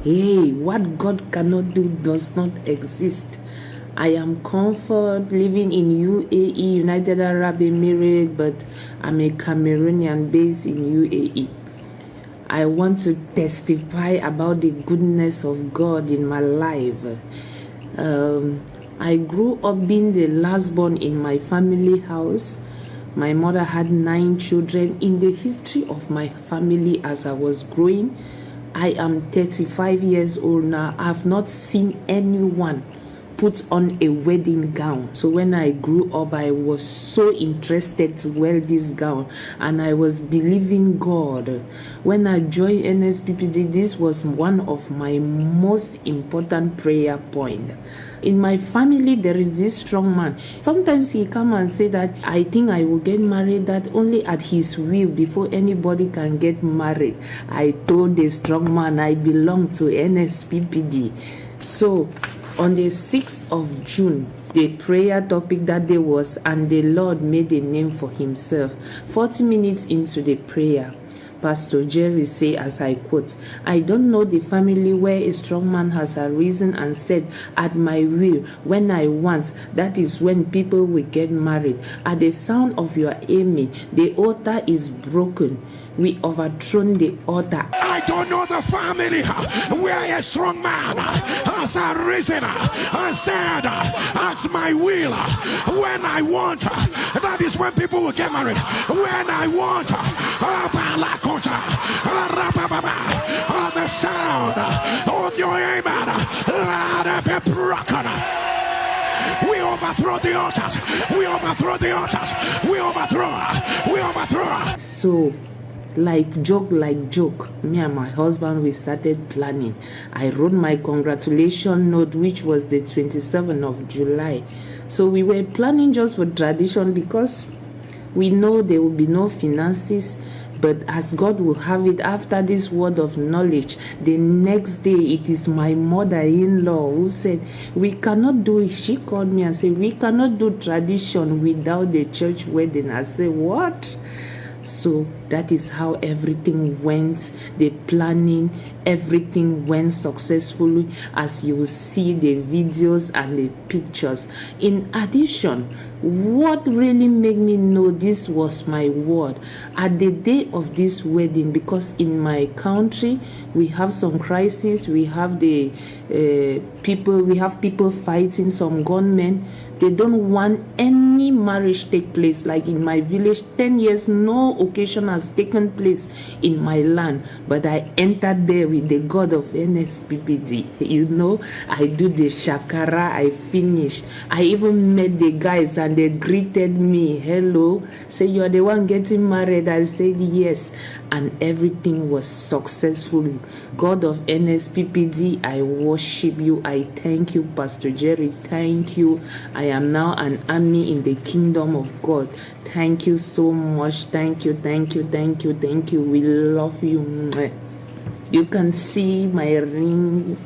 Hey, what God cannot do does not exist. I am comfort living in UAE, United Arab Emirates, but I'm a Cameroonian based in UAE. I want to testify about the goodness of God in my life. I grew up being the last born in my family house. My mother had 9 children. In the history of my family as I was growing, I am 35 years old now. I have not seen anyone put on a wedding gown. So when I grew up, I was so interested to wear this gown, and I was believing God. When I joined NSPPD, this was one of my most important prayer points. In my family, there is this strong man. Sometimes he come and say that I think I will get married, that only at his will, before anybody can get married. I told the strong man I belong to NSPPD. So on the 6th of June, the prayer topic that day was, and the Lord made a name for himself. 40 minutes into the prayer, Pastor Jerry say, as I quote, I don't know the family where a strong man has arisen and said, at my will, when I want, that is when people will get married. At the sound of your amen, the altar is broken. We overthrown the altar. I don't know the family where a strong man has arisen and said, at my will, when I want, that is when people will get married. When I want, the sound of your amen, let it be broken. We overthrow the altars. We overthrow the altars. We overthrow. We overthrow. So, like joke, me and my husband, we started planning. I wrote my congratulation note, which was the 27th of July. So we were planning just for tradition, because we know there will be no finances. But as God will have it, after this word of knowledge, the next day, it is my mother-in-law who said, we cannot do it. She called me and said, we cannot do tradition without the church wedding. I said, what? So that is how everything went. The planning, everything went successfully, as you will see the videos and the pictures. In addition, what really made me know this was my word, at the day of this wedding, because in my country we have some crisis, we have the people fighting, some gunmen. They don't want any marriage take place. Like in my village, 10 years, no occasion has taken place in my land. But I entered there with the God of NSPPD. You know, I do the shakara, I finished. I even met the guys and they greeted me. Hello. Say, you are the one getting married. I said, yes. And everything was successful. God of NSPPD, I worship you. I thank you, Pastor Jerry. Thank you. I am now an army in the kingdom of God. Thank you so much. Thank you, thank you, thank you, thank you. We love you. You can see my ring